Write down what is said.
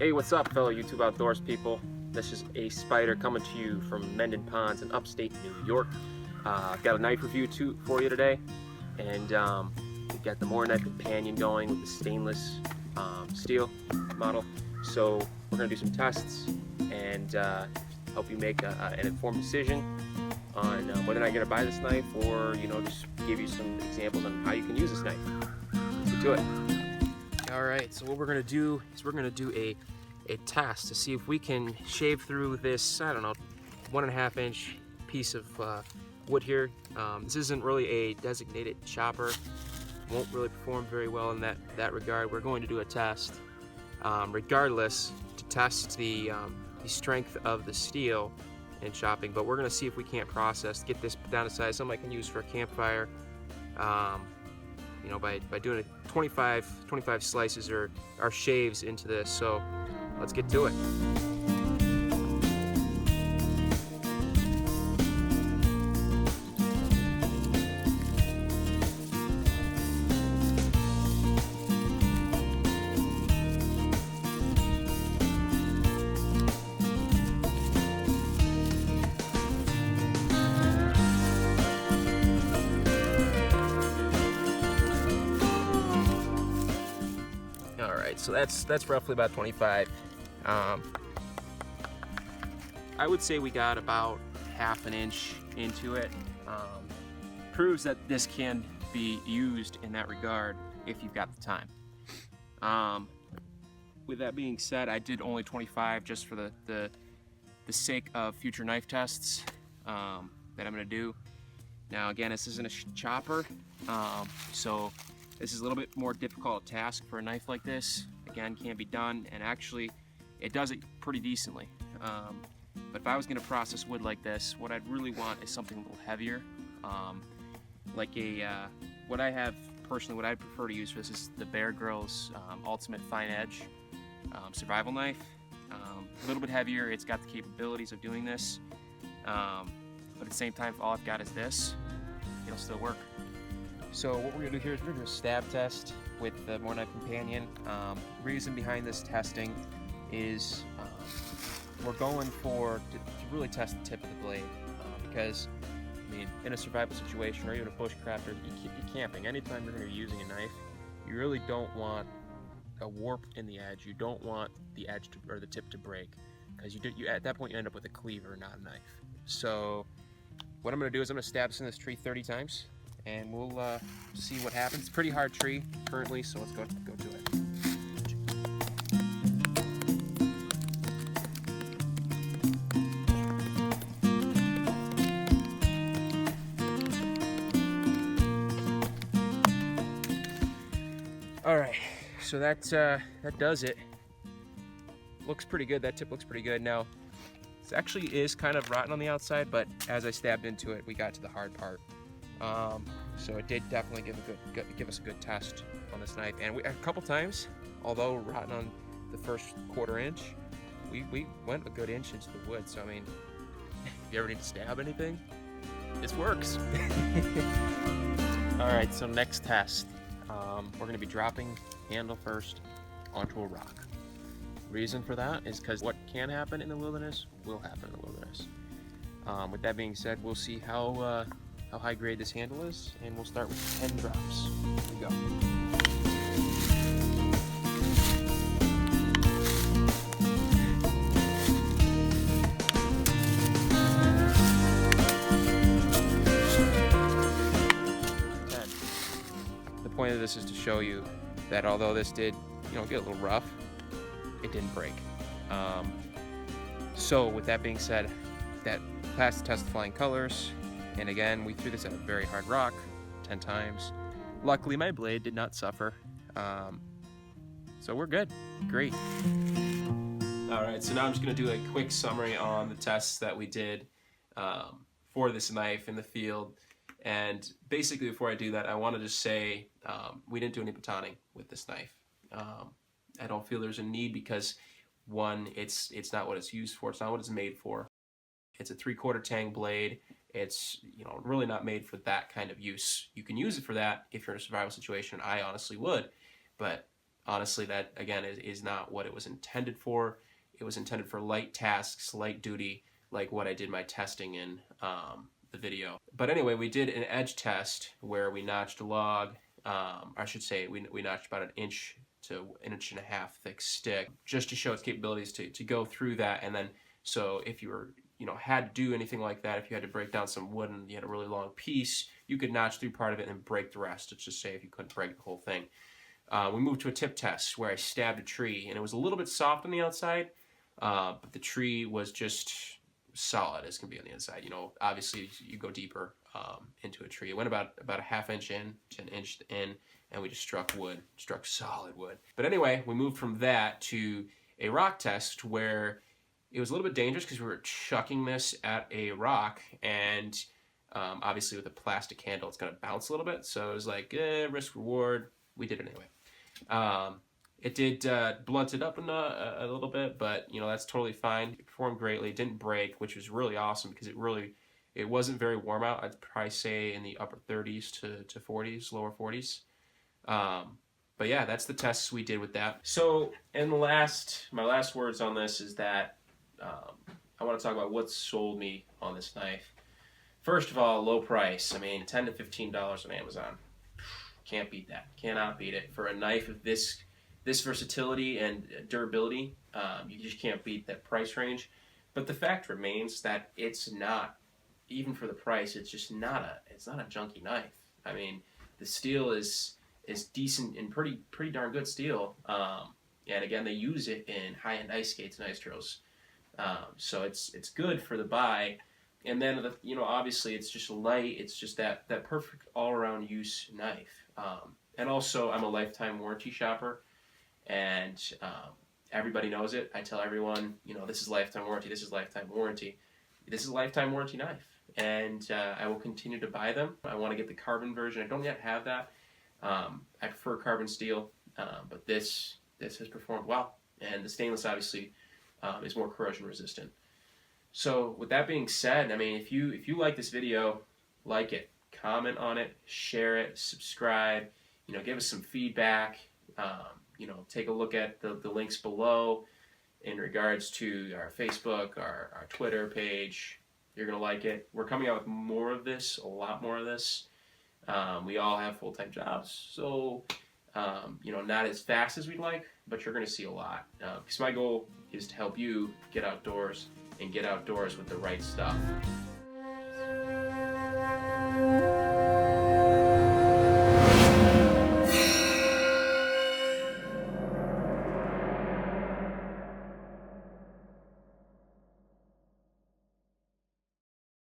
Hey, what's up, fellow YouTube outdoors people? This is a Spider coming to you from Mendon Ponds in upstate New York. I've got a knife review for you today, and we've got the Morakniv Companion going with the stainless steel model. So we're going to do some tests and help you make an informed decision on whether or not you're going to buy this knife, or just give you some examples on how you can use this knife. Let's get to it. All right, so what we're going to do is we're going to do a test to see if we can shave through this, I don't know, 1.5 inch piece of wood here. This isn't really a designated chopper. Won't really perform very well in that regard. We're going to do a test regardless to test the strength of the steel in chopping, but we're going to see if we can't get this down to size, something I can use for a campfire. By doing 25 slices or shaves into this. So let's get to it. So that's roughly about 25. I would say we got about 1/2 inch into it. Proves that this can be used in that regard if you've got the time. With that being said, I did only 25 just for the sake of future knife tests that I'm going to do. Now again, this isn't a chopper, so this is a little bit more difficult task for a knife like this. Again, can be done, and actually it does it pretty decently. But if I was going to process wood like this, what I'd really want is something a little heavier. Like what I have personally, what I'd prefer to use for this is the Bear Grylls Ultimate Fine Edge survival knife. A little bit heavier, it's got the capabilities of doing this, but at the same time, if all I've got is this, it'll still work. So what we're going to do here is we're going to do a stab test with the Morakniv Companion. Reason behind this testing is we're going to really test the tip of the blade, because I mean, in a survival situation or even a bushcraft or you're camping, anytime you're going to be using a knife, you really don't want a warp in the edge. You don't want the edge or the tip to break, because you at that point you end up with a cleaver, not a knife. So what I'm going to do is I'm going to stab this in this tree 30 times. And we'll see what happens. It's a pretty hard tree currently, so let's go to it. All right, so that does it. Looks pretty good. That tip looks pretty good. Now, it actually is kind of rotten on the outside, but as I stabbed into it, we got to the hard part. So it did definitely give us a good test on this knife, and a couple times, although rotten on the first 1/4 inch, we went a good inch into the wood. So I mean, if you ever need to stab anything, this works. All right, so next test, we're going to be dropping handle first onto a rock. Reason for that is because what can happen in the wilderness will happen in the wilderness. With that being said, we'll see how high grade this handle is, and we'll start with 10 drops. Here we go. The point of this is to show you that although this did, get a little rough, it didn't break. So with that being said, that passed the test of flying colors. And again, we threw this at a very hard rock 10 times. Luckily, my blade did not suffer. So we're good. Great. All right, so now I'm just going to do a quick summary on the tests that we did for this knife in the field. And basically, before I do that, I want to just say we didn't do any batoning with this knife. I don't feel there's a need, because one, it's not what it's used for. It's not what it's made for. It's a 3/4 tang blade. It's really not made for that kind of use. You can use it for that if you're in a survival situation. I honestly would, but honestly, that again is not what it was intended for. It was intended for light tasks, light duty, like what I did my testing in the video. But anyway, we did an edge test where we notched a log. I should say we notched about 1 inch to 1.5 inch thick stick, just to show its capabilities to go through that. And then, so if you were, had to do anything like that, if you had to break down some wood and you had a really long piece, you could notch through part of it and break the rest. Let's just say if you couldn't break the whole thing. We moved to a tip test where I stabbed a tree, and it was a little bit soft on the outside, but the tree was just solid as can be on the inside. Obviously you go deeper into a tree. It went about 1/2 inch in to 1 inch in, and we just struck solid wood. But anyway, we moved from that to a rock test where it was a little bit dangerous because we were chucking this at a rock, and obviously with a plastic handle it's going to bounce a little bit, so it was like risk reward. We did it anyway. It did blunt it up a little bit, but that's totally fine. It performed greatly. It didn't break, which was really awesome because it wasn't very warm out. I'd probably say in the upper 30s to 40s, lower 40s. But yeah, that's the tests we did with that. So, and my last words on this is that I want to talk about what sold me on this knife. First of all, low price. I mean, $10 to $15 on Amazon. Can't beat that. Cannot beat it. For a knife of this versatility and durability, you just can't beat that price range. But the fact remains that it's not, even for the price, it's just not a junky knife. I mean, the steel is decent and pretty darn good steel. And again, they use it in high-end ice skates and ice drills. So it's good for the buy. And then obviously it's just light. It's just that perfect all-around use knife. And also, I'm a lifetime warranty shopper, and everybody knows it. I tell everyone, this is lifetime warranty. This is lifetime warranty. This is a lifetime warranty knife, and I will continue to buy them. I want to get the carbon version. I don't yet have that. I prefer carbon steel, but this has performed well, and the stainless obviously is more corrosion resistant. So with that being said, I mean, if you like this video, like it, comment on it, share it, subscribe, give us some feedback, take a look at the links below in regards to our Facebook, our Twitter page. You're going to like it. We're coming out with more of this, a lot more of this. We all have full-time jobs, so, not as fast as we'd like, but you're going to see a lot. Because my goal is to help you get outdoors and get outdoors with the right stuff.